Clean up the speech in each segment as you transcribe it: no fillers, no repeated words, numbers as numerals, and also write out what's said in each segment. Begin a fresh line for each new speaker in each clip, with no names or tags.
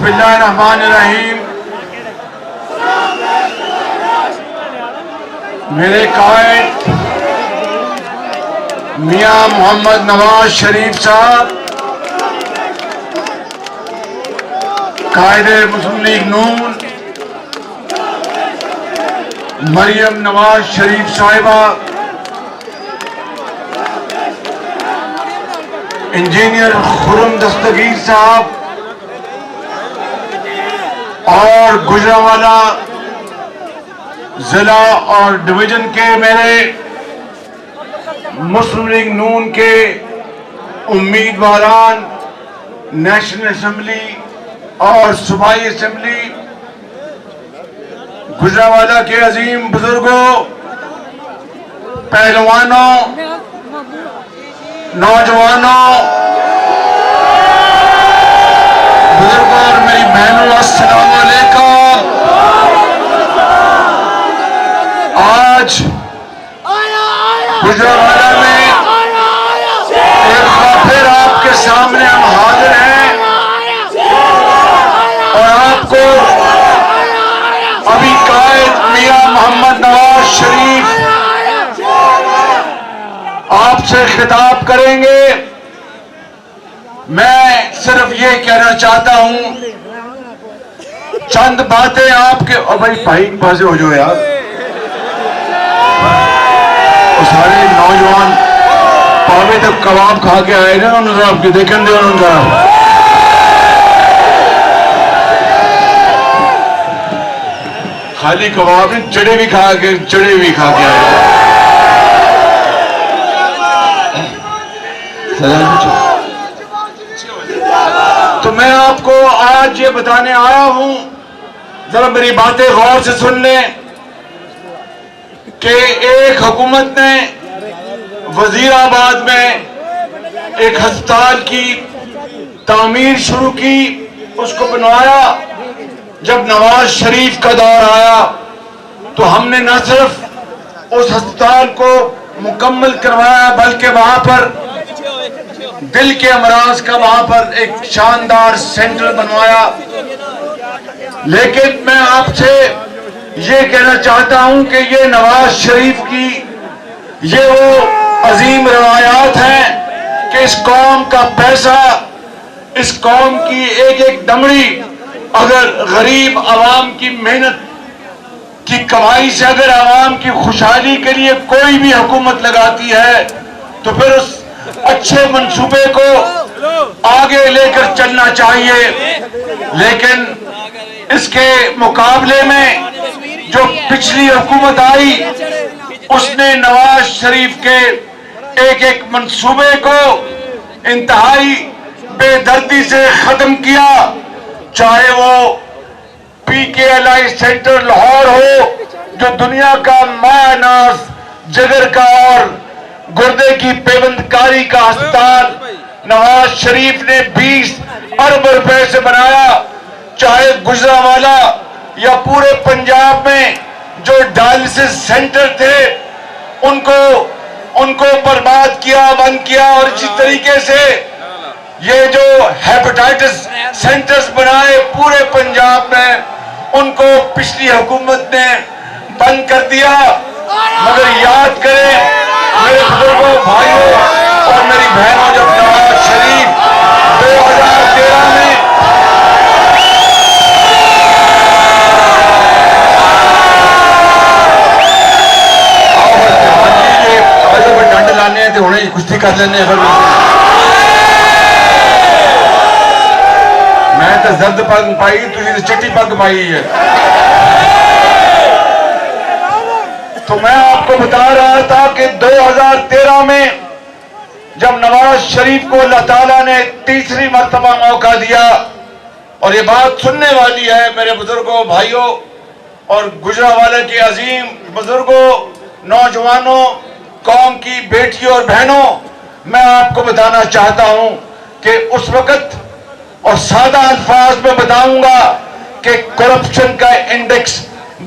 बिस्मिल्लाहिर्रहमानिर्रहीम। मेरे कायद मियां मोहम्मद नवाज शरीफ साहब, कायदे मुस्लिम लीग नून, मरियम नवाज शरीफ साहिबा, इंजीनियर खुर्रम दस्तगीर साहब और गुजरांवाला जिला और डिवीजन के मेरे मुस्लिम लीग नून के उम्मीदवारान, नेशनल असेंबली और सूबाई असेंबली, गुजरांवाला के अजीम बुजुर्गों, पहलवानों, नौजवानों, बुजुर्गों और मेरी बहनों, अस्सलाम वालेकुम। आज गुजरांवाला में एक बार फिर आपके सामने हम हाजिर हैं और आपको अभी कायद मियां मोहम्मद नवाज शरीफ आपसे खिताब करेंगे। मैं सिर्फ ये कहना चाहता हूं, चंद बातें आपके। और भाई पास हो जाओ यार, वो सारे नौजवान पावे तक कबाब खा के आए ना, उन्होंने आपके देखें दे उनका खाली कबाब नहीं, चढ़े भी खा के आए। तो मैं आपको आज ये बताने आया हूं, जरा मेरी बातें गौर से सुन लें कि एक हुकूमत ने वजीराबाद में एक अस्पताल की तामीर शुरू की, उसको बनवाया। जब नवाज शरीफ का दौर आया तो हमने न सिर्फ उस अस्पताल को मुकम्मल करवाया, बल्कि वहां पर दिल के अमराज का वहां पर एक शानदार सेंटर बनवाया। लेकिन मैं आपसे ये कहना चाहता हूं कि ये नवाज शरीफ की ये वो अजीम रवायात हैं कि इस कौम का पैसा, इस कौम की एक एक दमड़ी अगर गरीब आवाम की मेहनत की कमाई से अगर आवाम की खुशहाली के लिए कोई भी हुकूमत लगाती है तो फिर उस अच्छे मंसूबे को आगे लेकर चलना चाहिए। लेकिन इसके मुकाबले में जो पिछली हुकूमत आई, उसने नवाज शरीफ के एक एक मंसूबे को इंतहाई बेदर्दी से खत्म किया। चाहे वो PKLI सेंटर लाहौर हो, जो दुनिया का मायानाज जिगर का और गुर्दे की पेवंदकारी का अस्पताल नवाज शरीफ ने 20 अरब रुपए से बनाया। चाहे गुजरांवाला या पूरे पंजाब में जो डायलिसिस सेंटर थे, उनको बर्बाद किया, बंद किया। और इसी तरीके से ये जो हेपेटाइटिस सेंटर्स बनाए पूरे पंजाब में, उनको पिछली हुकूमत ने बंद कर दिया। मगर याद करें मेरे बुजुर्गों, भाइयों और मेरी बहनों, जब नवाज शरीफ 2013 में डंड लाने थे, उन्हें कुश्ती कर लेने। मैं तो जर्द पग पाई, तुझे तो चिट्टी पग पाई है। तो मैं आपको बता रहा था कि 2013 में जब नवाज शरीफ को अल्लाह ताला ने तीसरी मर्तबा मौका दिया, और ये बात सुनने वाली है मेरे बुजुर्गों, भाइयों और गुजरांवाला के अजीम बुजुर्गों, नौजवानों, कौम की बेटियों और बहनों, मैं आपको बताना चाहता हूं कि उस वक्त, और सादा अल्फाज में बताऊंगा कि करप्शन का इंडेक्स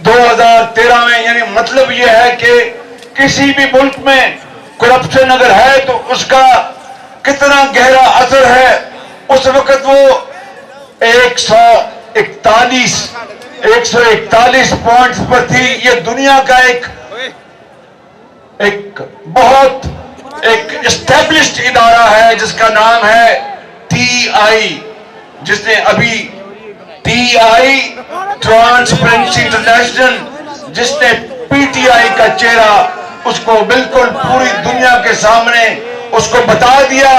2013 में, यानी मतलब यह है कि किसी भी मुल्क में करप्शन अगर है तो उसका कितना गहरा असर है। उस वक्त वो 100 141 पॉइंट्स पर थी। ये दुनिया का एक बहुत एस्टेब्लिश्ड इदारा है जिसका नाम है TI, जिसने अभी TI ट्रांसपेरेंसी इंटरनेशनल, जिसने PTI का चेहरा उसको बिल्कुल पूरी दुनिया के सामने उसको बता दिया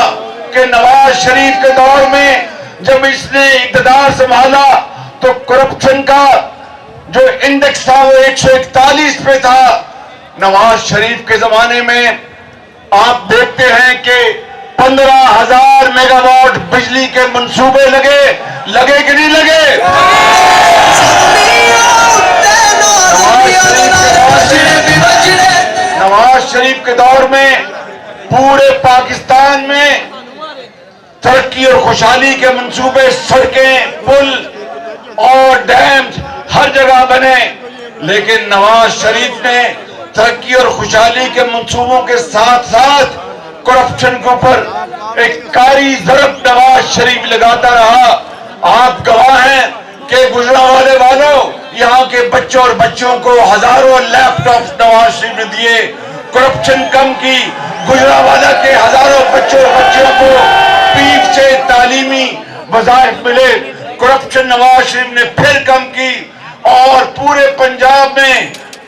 कि नवाज शरीफ के दौर में जब इसने इक़्तिदार संभाला तो करप्शन का जो इंडेक्स था वो 141 पे था। नवाज शरीफ के जमाने में आप देखते हैं कि 15,000 मेगावाट बिजली के मंसूबे लगे कि नहीं लगे? नवाज शरीफ के दौर में पूरे पाकिस्तान में तरक्की और खुशहाली के मंसूबे, सड़कें, पुल और डैम हर जगह बने। लेकिन नवाज शरीफ ने तरक्की और खुशहाली के मंसूबों के साथ साथ करप्शन के ऊपर एक कारी ज़रब नवाज शरीफ लगाता रहा। आप गवाह हैं कि गुजरांवाले वालों, यहाँ के बच्चों और बच्चों को हजारों लैपटॉप नवाज शरीफ ने दिए, करप्शन कम की। गुजरांवाला के हजारों बच्चों और बच्चियों को पीठ से तालीमी वज़ाइफ मिले, करप्शन नवाज शरीफ ने फिर कम की। और पूरे पंजाब में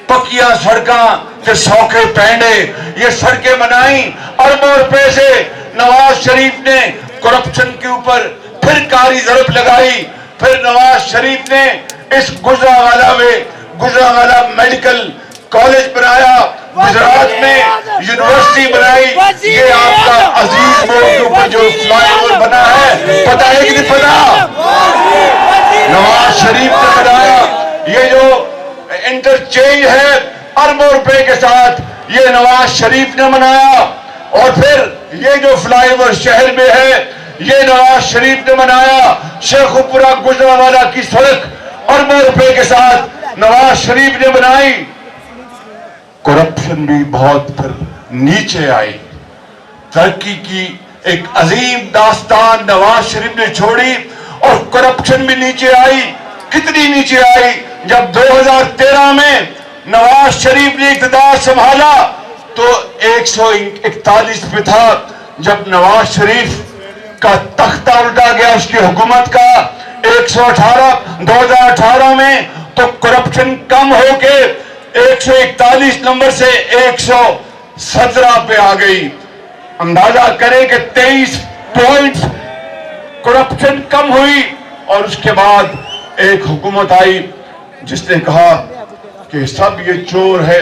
पक्कियां सड़कें के सौखे पैंडे, ये सड़कें बनाई। अरबों रुपए से नवाज शरीफ ने करप्शन के ऊपर फिर कारी ज़रब लगाई। फिर नवाज शरीफ ने इस गुजरांवाला मेडिकल कॉलेज बनाया, गुजरात में यूनिवर्सिटी बनाई। ये आपका अजीज मोड़ के ऊपर जो फ्लाईओवर बना है, पता है कि नहीं पता? नवाज शरीफ ने बनाया। ये जो इंटरचेंज है अरबों रुपए के साथ, ये नवाज शरीफ ने बनाया। और फिर ये जो फ्लाईओवर शहर में है, ये नवाज शरीफ ने बनाया। शेखुपुरा गुजरांवाला की सड़क अरबों रुपए के साथ नवाज शरीफ ने बनाई। करप्शन भी बहुत फिर नीचे आई। तरक्की की एक अजीम दास्तान नवाज शरीफ ने छोड़ी और करप्शन भी नीचे आई। कितनी नीचे आई? जब 2013 में नवाज शरीफ ने इक़्तिदार संभाला तो 141 पे था। जब नवाज शरीफ का तख्ता उल्टा गया उसकी हुकूमत का 2018 में, तो करप्शन कम होके 141 नंबर से 117 पे आ गई। अंदाजा करें कि 23 पॉइंट्स करप्शन कम हुई। और उसके बाद एक हुकूमत आई जिसने कहा कि सब ये चोर है,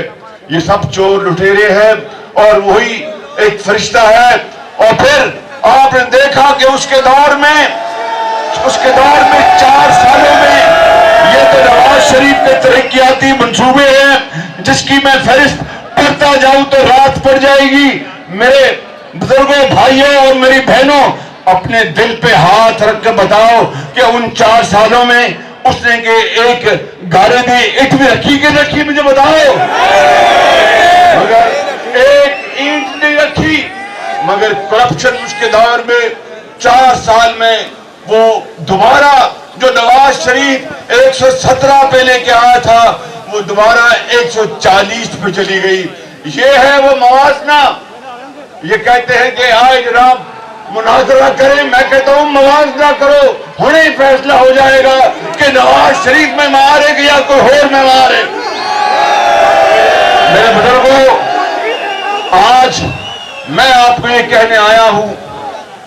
ये सब चोर लुटेरे हैं और वही एक फरिश्ता है। और फिर आपने देखा कि उसके दौर में 4 सालों में ये तो नवाज शरीफ के तरक्याती मंसूबे हैं जिसकी मैं फहरिस्त पढ़ता जाऊं तो रात पड़ जाएगी। मेरे बुजुर्गों, भाइयों और मेरी बहनों, अपने दिल पे हाथ रख के बताओ कि उन 4 सालों में उसने के एक गारे में ईंट भी रखी कि रखी? मुझे बताओ। मगर एक ईंट नहीं रखी। मगर करप्शन उसके दौर में 4 साल में वो दोबारा जो नवाज शरीफ 117 पे लेके आया था वो दोबारा 140 पे चली गई। ये है वो मवाजना। ये कहते हैं कि आए जनाब मुनाजरा करें, मैं कहता हूं मुनाजरा करो, हुणे ही फैसला हो जाएगा कि नवाज शरीफ में मारे या कोई और में मारे। मेरे बुजुर्गों, आज मैं आपको ये कहने आया हूं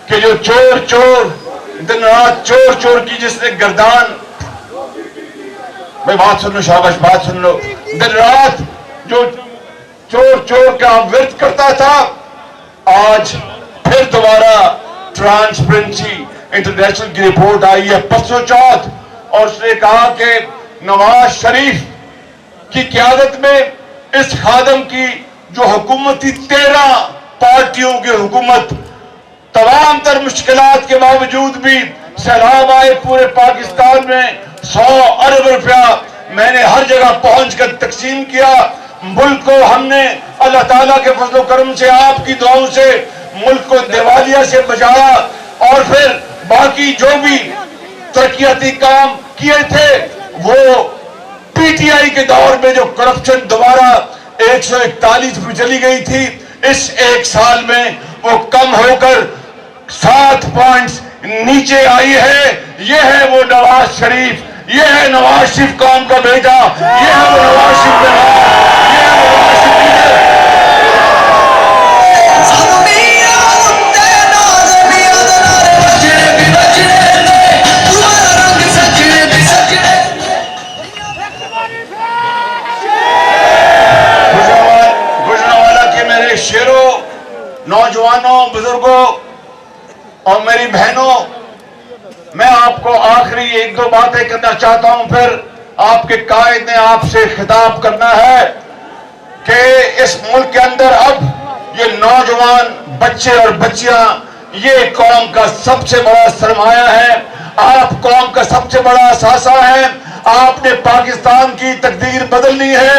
कि जो चोर दिन रात चोर की जिसने गर्दान, भाई बात सुन लो, शाबाश बात सुन लो, दिन रात जो चोर का विरोध करता था, आज फिर दोबारा ट्रांसपेरेंसी इंटरनेशनल की रिपोर्ट आई है परसों चौथ, और उसने कहा कि नवाज शरीफ की क़यादत में इस खादम की जो हुकूमत थी, 13 पार्टियों की हुकूमत, तमाम तर मुश्किलात के बावजूद भी सैलाब आए पूरे पाकिस्तान में, 100 अरब रुपया मैंने हर जगह पहुंचकर तकसीम किया। मुल्क को हमने अल्लाह ताला के फजल करम से, आपकी दुआओं से मुल्क को दिवालिया से बचाया। और फिर बाकी जो भी तरक्याती काम किए थे, वो पीटीआई के दौर में जो करप्शन दोबारा 141 पे चली गई थी, इस एक साल में वो कम होकर 7 पॉइंट्स नीचे आई है। ये है वो नवाज शरीफ, ये है नवाज शरीफ कौम का बेटा, ये है वो नवाज शरीफ ये है वो नवाज शरीफ गुजरांवाला के मेरे शेरों, नौजवानों, बुजुर्गों और मेरी बहनों, मैं आपको आखिरी 1-2 बातें करना चाहता हूं, फिर आपके कायद ने आपसे खिताब करना है कि इस मुल्क के अंदर अब ये नौजवान बच्चे और बच्चियां, ये कौम का सबसे बड़ा सरमाया है, आप कौम का सबसे बड़ा असासा है। आपने पाकिस्तान की तकदीर बदलनी है।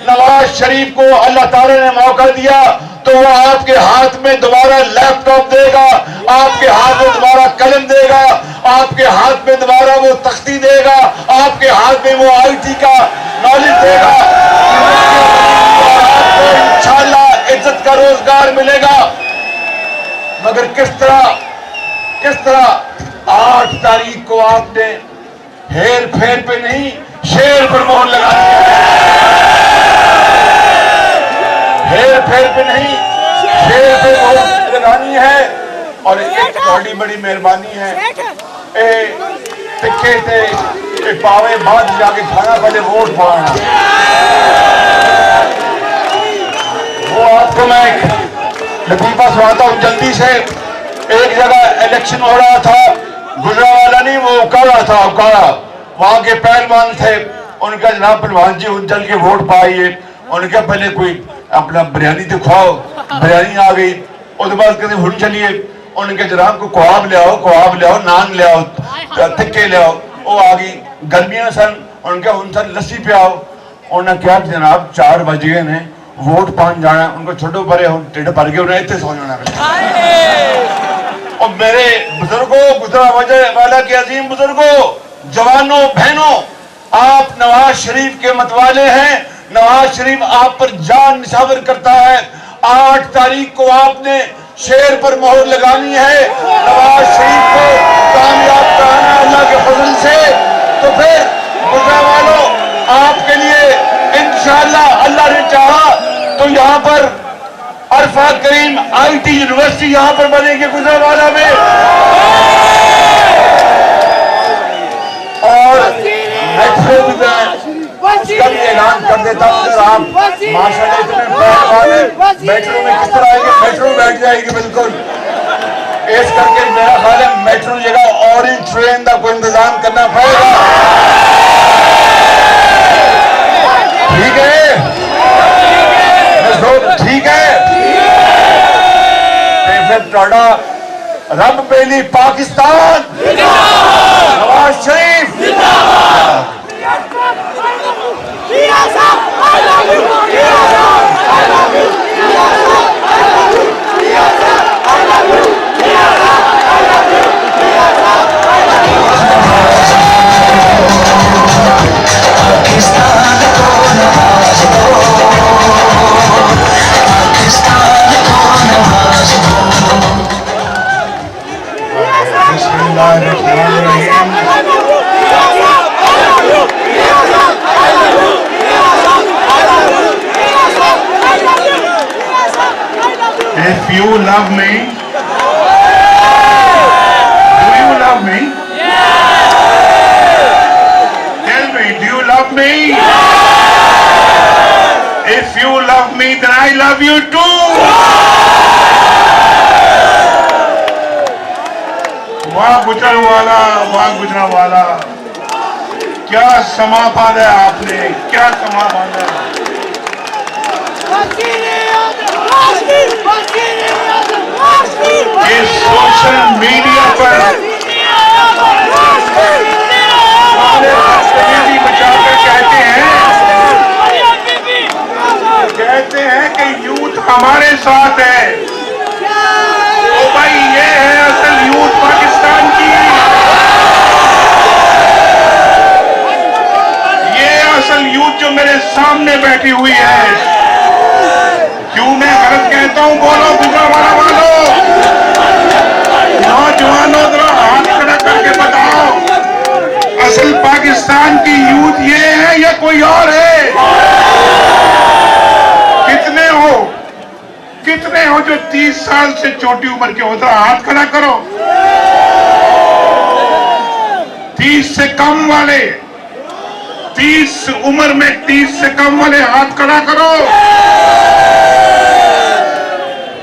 नवाज शरीफ को अल्लाह ताला ने मौका दिया तो वो आपके हाथ में दोबारा लैपटॉप देगा, आपके हाथ में दोबारा कलम देगा, आपके हाथ में दोबारा वो तख्ती देगा, आपके हाथ में वो आईटी का नॉलेज देगा, आपको इंशाअल्लाह इज्जत का रोजगार मिलेगा। मगर किस तरह 8 तारीख को आपने हेर फेर पे नहीं, शेर पर मोहर लगानी है। हेर फेर पे नहीं, शेर पे मोहर लगानी है। और एक बड़ी मेहरबानी है, टिक्के थे पावे बाद जाके खाना, पहले वोट पाना। वो आपको मैं लतीफा सुनाता हूँ जल्दी से। एक जगह इलेक्शन हो रहा था, गुजरांवाला नहीं, वो उकाड़ा था, उकाड़ा, वहां के पहलवान थे। उनका जनाब पहलवान जी चल के वोट पाइए, उनका पहले कोई अपना बिरयानी दिखाओ, बिरयानी आ गई। उसके बाद कहते हुन चलिए, उनके जनाब को कबाब ले आओ, नान ले आओ, टिक्के ले आओ। वो आ गई, गर्मियां सन, उनका उन सन लस्सी पे आओ। उन्होंने क्या जनाब 4 बज गए ने, वोट पान जाना, उनको छोटो परे टिड भर के उन्हें इतने सो जाना। और मेरे बुजुर्गों, गुजरांवाला के अजीम बुजुर्गों, जवानों, बहनों, आप नवाज शरीफ के मतवाले हैं। नवाज शरीफ आप पर जान निछावर करता है। 8 तारीख को आपने शेर पर मोहर लगानी है, नवाज शरीफ को कामयाब कराना अल्लाह के फजल से। तो फिर गुजरांवालों, आपके लिए इंशाअल्लाह अल्लाह ने चाहा तो यहाँ पर अरफा करीम आईटी यूनिवर्सिटी यहाँ पर बनेगी गुजरांवाला में। और मेट्रो भी उसका भी ऐलान कर देता हूँ। अगर आप माशाल्लाह इतने मेट्रो में किस तरह आएंगे, मेट्रो बैठ जाएगी बिल्कुल। इस करके मेरा ख्याल है मेट्रो जगह ऑरेंज ट्रेन का कोई इंतजाम करना पड़ेगा। ठीक है, ठीक है। फिर रब पहली Pakistan, Nawaz Sharif If you love me, do you love me? Tell me, do you love me? If you love me, then I love you too. वाह गुजरांवाला, वाह गुजरांवाला, क्या समा बांधा है आपने, क्या समा बांधा है। इस सोशल मीडिया पर बचाकर कहते हैं कि यूथ हमारे साथ है। तो भाई ये है असल यूथ पाकिस्तान की।
सामने बैठी हुई है। क्यों मैं गलत कहता हूं? बोलो गुजरावाड़ा वालों, नौजवानों, जरा हाथ खड़ा करके बताओ, असल पाकिस्तान की यूथ ये है या कोई और है? कितने हो जो 30 साल से छोटी उम्र के हो? जरा हाथ खड़ा करो। 30 से कम वाले, 30 उम्र में 30 से कम वाले हाथ खड़ा करो।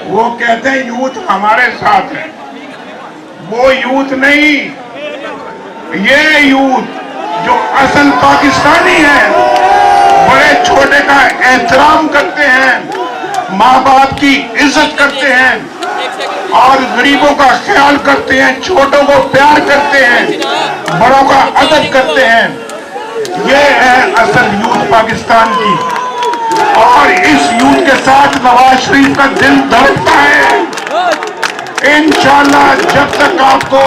वो कहते हैं यूथ हमारे साथ है। वो यूथ नहीं, ये यूथ जो असल पाकिस्तानी है, बड़े छोटे का एहतराम करते हैं, माँ बाप की इज्जत करते हैं और गरीबों का ख्याल करते हैं, छोटों को प्यार करते हैं, बड़ों का अदब करते हैं। ये है असल यूथ पाकिस्तान की। और इस यूथ के साथ नवाज शरीफ का दिल धड़कता है। इंशाल्लाह जब तक आपको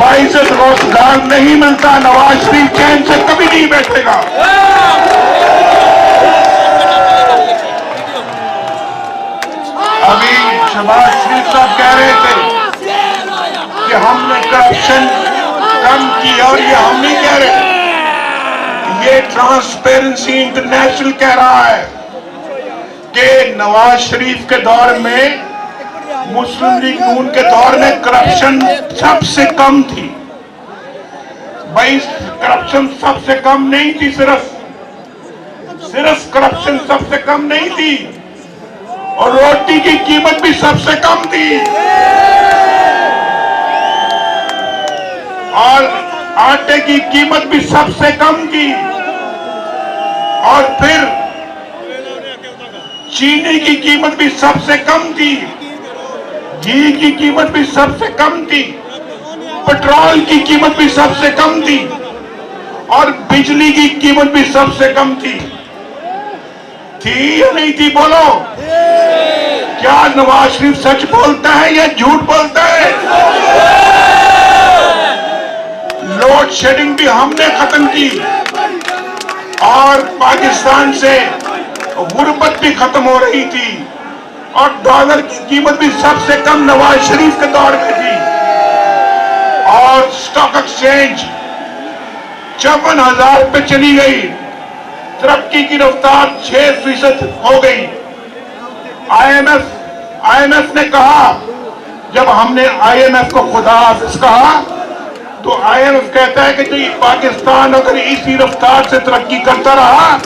बाइज्जत रोजगार नहीं मिलता, नवाज शरीफ चैन से कभी नहीं बैठेगा। अभी शहबाज शरीफ साहब कह रहे थे कि हमने करप्शन कम की, और ये हम नहीं कह रहे, ये ट्रांसपेरेंसी इंटरनेशनल कह रहा है कि नवाज शरीफ के दौर में, मुस्लिम लीग नून के दौर में करप्शन सबसे कम थी। भाई करप्शन सबसे कम नहीं थी, सिर्फ करप्शन सबसे कम नहीं थी, और रोटी की कीमत भी सबसे कम थी, और आटे की कीमत भी सबसे कम थी, और फिर चीनी की कीमत भी सबसे कम थी, घी की कीमत भी सबसे कम थी, पेट्रोल की कीमत भी सबसे कम थी, और बिजली की कीमत भी सबसे कम थी या नहीं थी? बोलो, क्या नवाज शरीफ सच बोलता है या झूठ बोलता है? लोड शेडिंग भी हमने खत्म की, और पाकिस्तान से गुर्बत भी खत्म हो रही थी, और डॉलर की कीमत भी सबसे कम नवाज शरीफ के दौर में थी, और स्टॉक एक्सचेंज 54,000 पे चली गई, तरक्की की रफ्तार 6% हो गई। आईएमएफ ने कहा, जब हमने आईएमएफ को खुदा हाफिज कहा, तो आईएमएफ कहता है कि जो पाकिस्तान अगर इसी रफ्तार से तरक्की करता रहा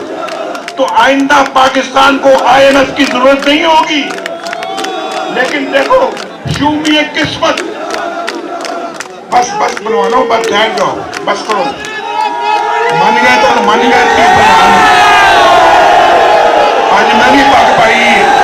तो आइंदा पाकिस्तान को आईएमएफ की जरूरत नहीं होगी। लेकिन देखो, शूमी है किस्मत। बस बनवानो, बस ठहर जाओ, बस करो, मन गए तो मन गए। आज मैं भी पक पाई।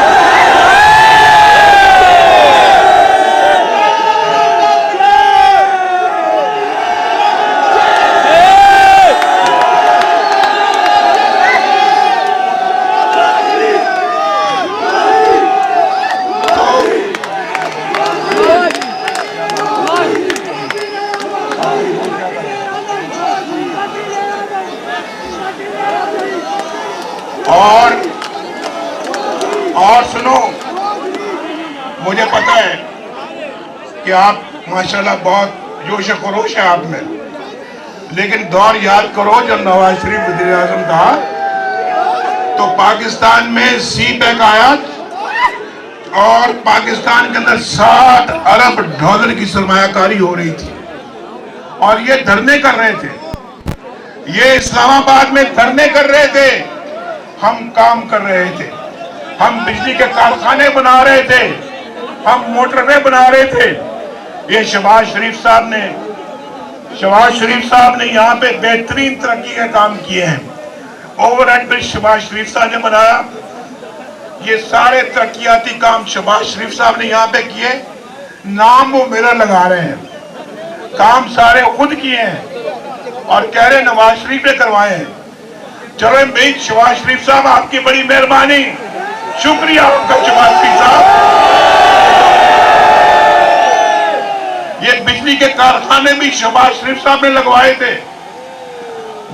और सुनो, मुझे पता है कि आप माशाल्लाह बहुत जोश खरोश है आप में, लेकिन दौर याद करो जब नवाज शरीफ वज़ीर आज़म था तो पाकिस्तान में सी पैक आया और पाकिस्तान के अंदर 60 अरब डॉलर की सरमायाकारी हो रही थी, और ये धरने कर रहे थे, ये इस्लामाबाद में धरने कर रहे थे, हम काम कर रहे थे, हम बिजली के कारखाने बना रहे थे, हम मोटरवे बना रहे थे। ये शहबाज शरीफ साहब ने यहाँ पे बेहतरीन तरक्की के काम किए हैं। ओवरहेड ब्रिज शहबाज शरीफ साहब ने बनाया, ये सारे तरक्याती काम शहबाज शरीफ साहब ने यहाँ पे किए। नाम वो मेरा लगा रहे हैं, काम सारे खुद किए हैं और कह रहे नवाज शरीफ ने करवाए हैं। चलो भाई शहबाज शरीफ साहब, आपकी बड़ी मेहरबानी, शुक्रिया आपका शहबाज शरीफ साहब। ये बिजली के कारखाने भी शहबाज शरीफ साहब ने लगवाए थे।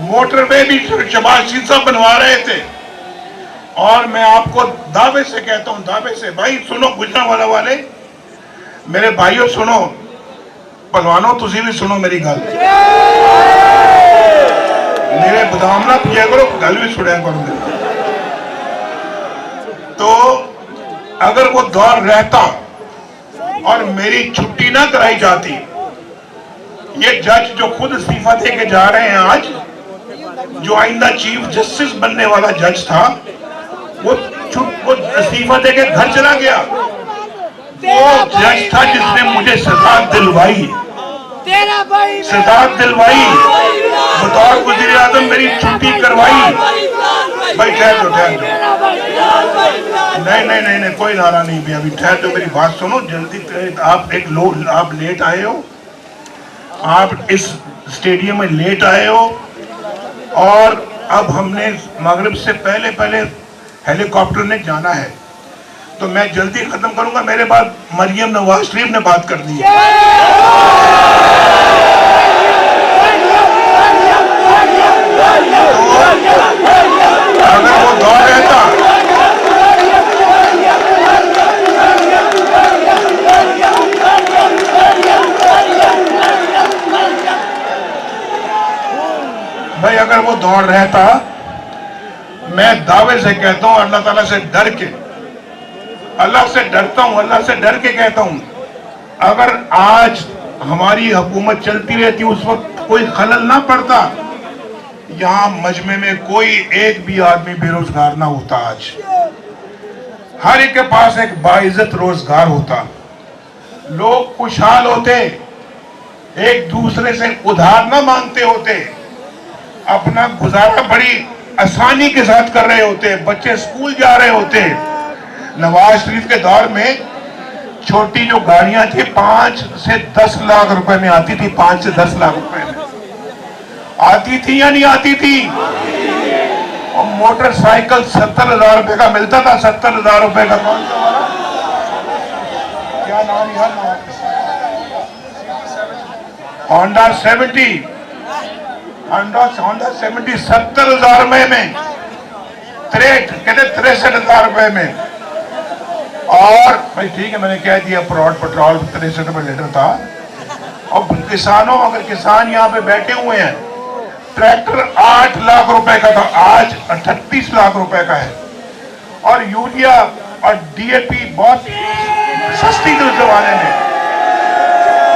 मोटरवे भी शहबाज शरीफ साहब बनवा रहे थे। और मैं आपको दावे से कहता हूं, दावे से, भाई सुनो गुजरांवाला वाले, मेरे भाइयों सुनो, पहलवानों तुसी भी सुनो मेरी गल, मेरे बदाम ना पिया करो, गल भी सुनिया करो मेरी। तो अगर वो दौर रहता और मेरी छुट्टी ना कराई जाती, ये जज जो खुद इस्तीफा दे के जा रहे हैं आज, जो आइंदा चीफ जस्टिस बनने वाला जज था, वो इस्तीफा दे के घर चला गया। वो जज था जिसने मुझे सजा दिलवाई, सजा दिलवाई, बतौर वज़ीर आज़म मेरी छुट्टी करवाई। भाई ठहर दो, नहीं, कोई नारा नहीं भी, अभी ठहर दो, मेरी बात सुनो जल्दी। आप लेट आए हो, आप इस स्टेडियम में लेट आए हो, और अब हमने मगरिब से पहले हेलीकॉप्टर ने जाना है, तो मैं जल्दी खत्म करूंगा। मेरे बाद मरियम नवाज शरीफ ने बात कर दी है। अगर वो दौर रहता, भाई अगर वो दौर रहता, मैं दावे से कहता हूं, अल्लाह ताला से डर के, अल्लाह से डरता हूं, अल्लाह से डर के कहता हूं, अगर आज हमारी हुकूमत चलती रहती, उस वक्त कोई खलल ना पड़ता, यहां मजमे में कोई एक भी आदमी बेरोजगार ना होता। आज हर एक के पास एक बाइज्जत रोजगार होता, लोग खुशहाल होते, एक दूसरे से उधार ना मांगते होते, अपना गुजारा बड़ी आसानी के साथ कर रहे होते, बच्चे स्कूल जा रहे होते। नवाज शरीफ के दौर में छोटी जो गाड़ियां थी 5 से 10 लाख रुपए में आती थी, 5 से 10 लाख रुपए में आती थी या नहीं आती थी? और मोटरसाइकिल 70,000 रुपए का मिलता था, 70,000 रुपए का। कौन सा वाला, क्या नाम यार, होंडा 70, होंडा 70 70,000 रुपए में, कहते 63,000 रुपए में। और भाई ठीक है, मैंने कह दिया, पेट्रोल 63 रुपए लीटर था। और किसानों, अगर किसान यहाँ पे बैठे हुए हैं, ट्रैक्टर 8 लाख रुपए का था, आज 38 लाख रुपए का है। और यूरिया और डीएपी बहुत सस्ती थी उस जमाने में।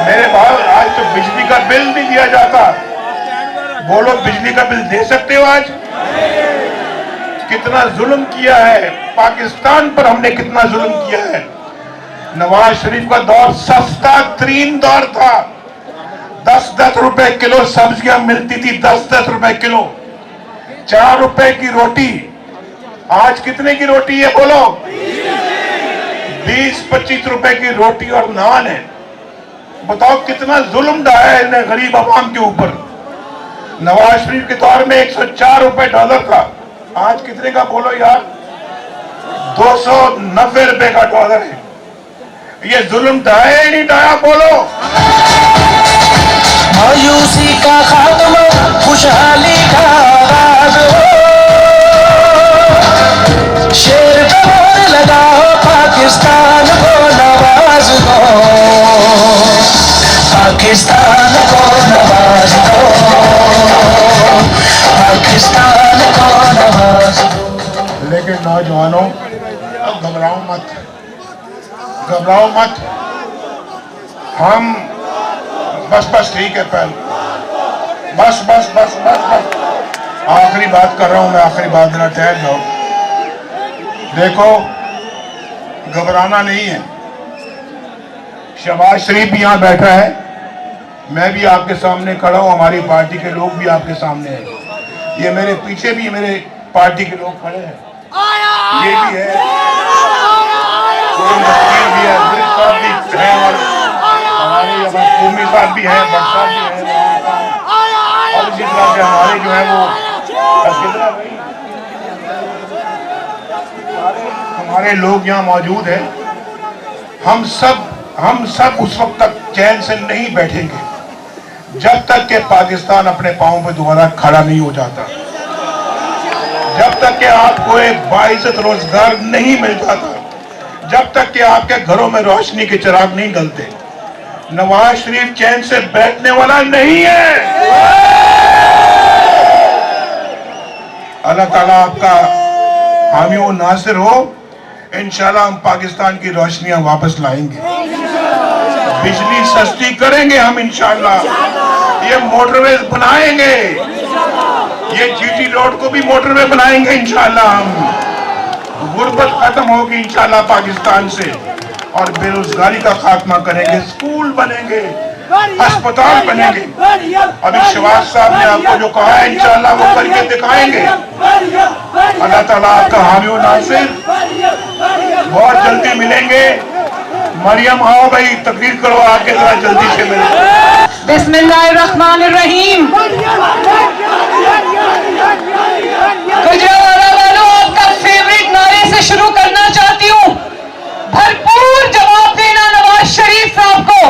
मेरे भाई आज तो बिजली का बिल नहीं दिया जाता। बोलो, बिजली का बिल दे सकते हो आज? कितना जुल्म किया है पाकिस्तान पर, हमने कितना जुल्म किया है। नवाज शरीफ का दौर सस्ता तरीन दौर था, 10-10 रुपए किलो सब्जियां मिलती थी, 10-10 रुपए किलो, 4 रुपए की रोटी। आज कितने की रोटी है बोलो? 20-25 रुपए की रोटी और नान है। बताओ कितना जुल्म ढाया है इन्हें गरीब आवाम के ऊपर। नवाज शरीफ के दौर में 104 रुपए डॉलर था, आज कितने का बोलो यार? 290 रुपए का डॉलर है। ये जुल्म ढाया ही नहीं ढाया बोलो?
मायूसी का खात्मा, खुशहाली का आगाज हो, शेर कमर लगाओ, पाकिस्तान को नवाज दो, पाकिस्तान को नवाज दो, पाकिस्तान को नवाज दो।
लेकिन नौजवानों, अब घबराओ मत, घबराओ मत। हम बस ठीक है, पहले बस आखिरी बात कर रहा हूं मैं, आखिरी बात, जरा ठहर जाओ। देखो, घबराना नहीं है। शहबाज शरीफ भी यहां बैठा है, मैं भी आपके सामने खड़ा हूं, हमारी पार्टी के लोग भी आपके सामने हैं। ये मेरे पीछे भी मेरे पार्टी के लोग खड़े हैं, ये भी है, भी है, साहब भी है, और हमारे कौमी साहब भी है, भट्ट साहब भी है, और इसी तरह से हमारे जो है वो हमारे लोग यहाँ मौजूद हैं। हम सब उस वक्त तक चैन से नहीं बैठेंगे जब तक कि पाकिस्तान अपने पांव पे दोबारा खड़ा नहीं हो जाता, जब तक कि आपको एक बाइज्जत रोजगार नहीं मिल जाता, जब तक कि आपके घरों में रोशनी के चिराग नहीं डलते, नवाज शरीफ चैन से बैठने वाला नहीं है। अल्लाह ताला आपका हामी और नासिर हो। इंशाल्लाह हम पाकिस्तान की रोशनियां वापस लाएंगे, बिजली सस्ती करेंगे हम इंशाल्लाह, ये मोटरवे बनाएंगे, ये जीटी रोड को भी मोटरवे बनाएंगे इंशाल्लाह हम। गुर्बत खत्म होगी इंशाल्लाह पाकिस्तान से और बेरोजगारी का खात्मा करेंगे, स्कूल बनेंगे, अस्पताल बनेंगे। अभी शहबाज साहब ने आपको जो कहा है इंशाल्लाह वो करके दिखाएंगे। अल्लाह ताला आपका हामी और नासिर। बहुत जल्दी मिलेंगे। मरियम आओ भाई, तकरीर करो आके जरा जल्दी से मिले।
बिस्मिल्लाहिर्रहमानिर्रहीम। गुजरावाला वालों, आपका फेवरेट नारे से शुरू करना चाहती हूँ। भरपूर जवाब देना नवाज शरीफ साहब को,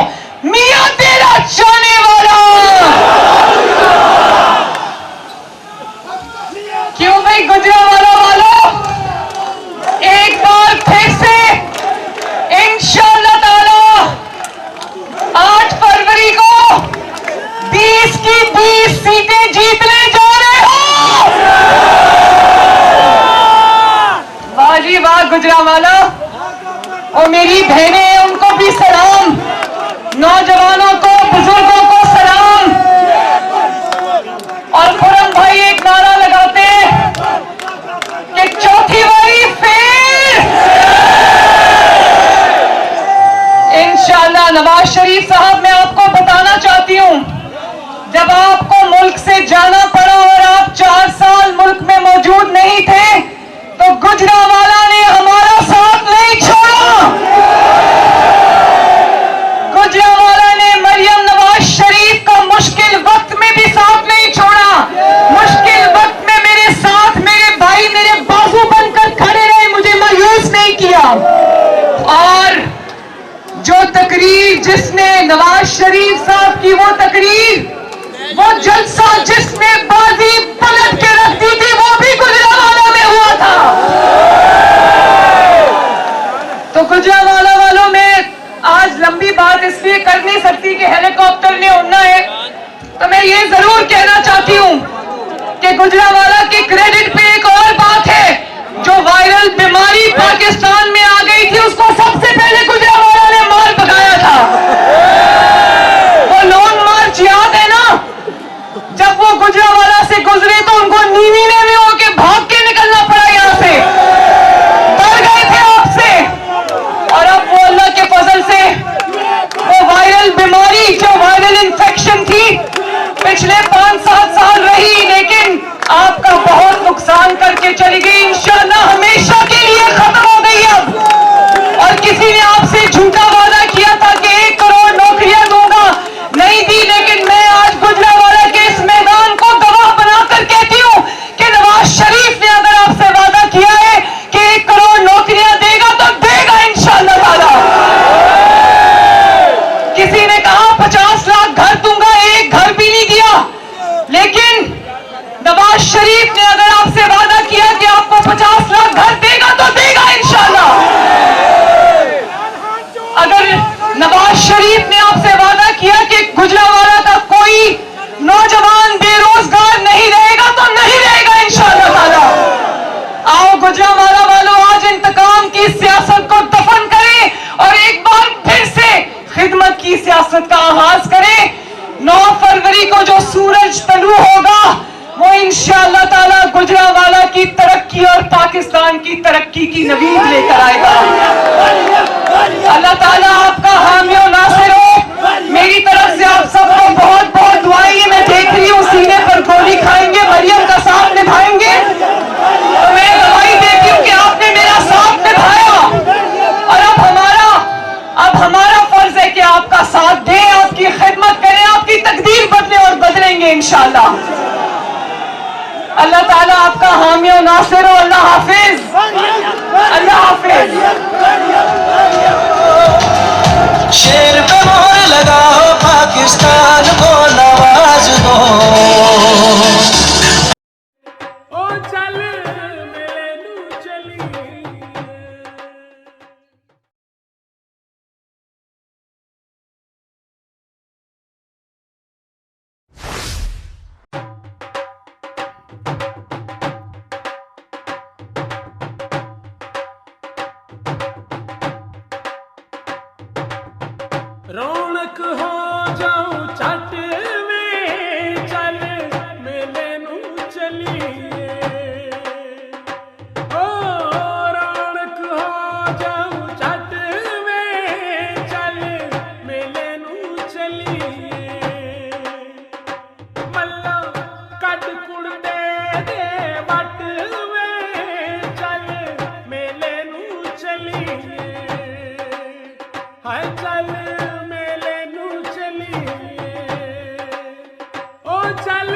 मियां तेरा जाने वाला। क्यों भाई गुजरावाला वालों, एक बार फिर से इंशाअल्लाह ताला 8 फरवरी को 20 की 20 सीटें जीतने जा रहे हो। वाह जी वाह गुजरावाला। और मेरी बहनें, उनको भी सलाम, नौजवानों को, बुजुर्गों को सलाम। और खुरम भाई एक नारा लगाते हैं कि चौथी बारी फिर इंशाअल्लाह। नवाज शरीफ साहब, मैं आपको बताना चाहती हूं, जब आपको मुल्क से जाना पड़ा और आप 4 साल मुल्क में मौजूद नहीं थे, तो गुजरावाला ने हमारा साथ नहीं छोड़ा। गुजरावाला ने मरियम नवाज शरीफ का मुश्किल वक्त में भी साथ नहीं छोड़ा। मुश्किल वक्त में मेरे साथ मेरे भाई, मेरे बाजू बनकर खड़े रहे, मुझे मायूस नहीं किया। और जो तकरीर जिसने नवाज शरीफ साहब की, वो तकरीर, वो जलसा जिसने बाजी पलट के रख दी थी, वो भी गुजरावाला में हुआ था। तो गुजरावाला वालों में आज लंबी बात इसलिए कर नहीं सकती कि हेलीकॉप्टर ने उड़ना है, तो मैं ये जरूर कहना चाहती हूं कि गुजरावाला के क्रेडिट पे एक और बात है। जो वायरल बीमारी पाकिस्तान में आ गई थी, उसको सबसे पहले गुजरावाला ने मार भगाया था। वो लॉन्ग मार्च याद है ना, जब वो गुजरावाला से गुजरे तो उनको नीवी में होके भाग के निकलना पड़ा यहां से, डर गए थे आपसे। और अब वो अल्लाह के फजल से वो वायरल बीमारी, जो वायरल इंफेक्शन थी, पिछले 5-7 साल रही, लेकिन आपका बहुत नुकसान करके चली गई। इंशाअल्लाह हमेशा के लिए खत्म हो गई अब। और किसी ने आपसे झूठा वादा किया था कि 1 करोड़ नौकरियां दूंगा, नहीं दी। लेकिन मैं आज गुजरावाला के इस मैदान को गवाह बनाकर कहती हूं कि नवाज शरीफ ने अगर आपसे वादा किया है कि 1 करोड़ नौकरियां देगा, तो देगा इंशाअल्लाह ताला। किसी ने कहा 50 लाख घर दूंगा, एक घर भी नहीं दिया। लेकिन नवाज शरीफ ने अगर आपसे वादा किया कि आपको 50 लाख घर देगा, तो देगा इंशाअल्लाह। अगर नवाज शरीफ ने आपसे वादा किया कि गुजरावाला का कोई नौजवान बेरोजगार नहीं रहेगा, तो नहीं रहेगा इंशाअल्लाह ताला। आओ गुजरावाला वालों, आज इंतकाम की सियासत को दफन करें और एक बार फिर से खिदमत की सियासत का आगाज करें। 9 फरवरी को जो सूरज तलू होगा, वो इंशाअल्लाह ताला गुजरावाला की तरक्की और पाकिस्तान की तरक्की की नवीद लेकर आएगा। अल्लाह ताला आपका हामी और नासिर हो। मेरी तरफ से आप सबको बहुत बहुत दुआएं। मैं देख रही हूँ सीने पर गोली खाएंगे, मरियम का साथ निभाएंगे, तो मैं गवाही देती हूँ कि आपने मेरा साथ निभाया। और अब हमारा फर्ज है कि आपका साथ दें, आपकी खिदमत करें, आपकी तकदीर बदले और बदलेंगे इंशाअल्लाह। अल्लाह ताला आपका हामी और नासिर हो। अल्लाह हाफिज, अल्लाह हाफिज।
शेर पे मोहर लगाओ, पाकिस्तान को ना
ਰੌਣਕ ਹੋ ਜਾਉ ਛੱਟ ਵੇ ਚੱਲ ਮੇਲੇ ਨੂੰ ਚਲੀਏ ਓ ਰੌਣਕ ਹੋ ਜਾਉ ਛੱਟ ਵੇ ਚੱਲ ਮੇਲੇ ਨੂੰ ਚਲੀਏ ਮੱਲਾ ਕੱਢ ਕੁੜਤੇ ਦੇ ਵੱਟ ਵੇ ਚੱਲ ਮੇਲੇ ਨੂੰ ਚਲੀਏ ਹਾਏ ਚੱਲ ਮੇਲੇ ਨੂੰ ਚਲੀਏ ਓ ਚੱਲ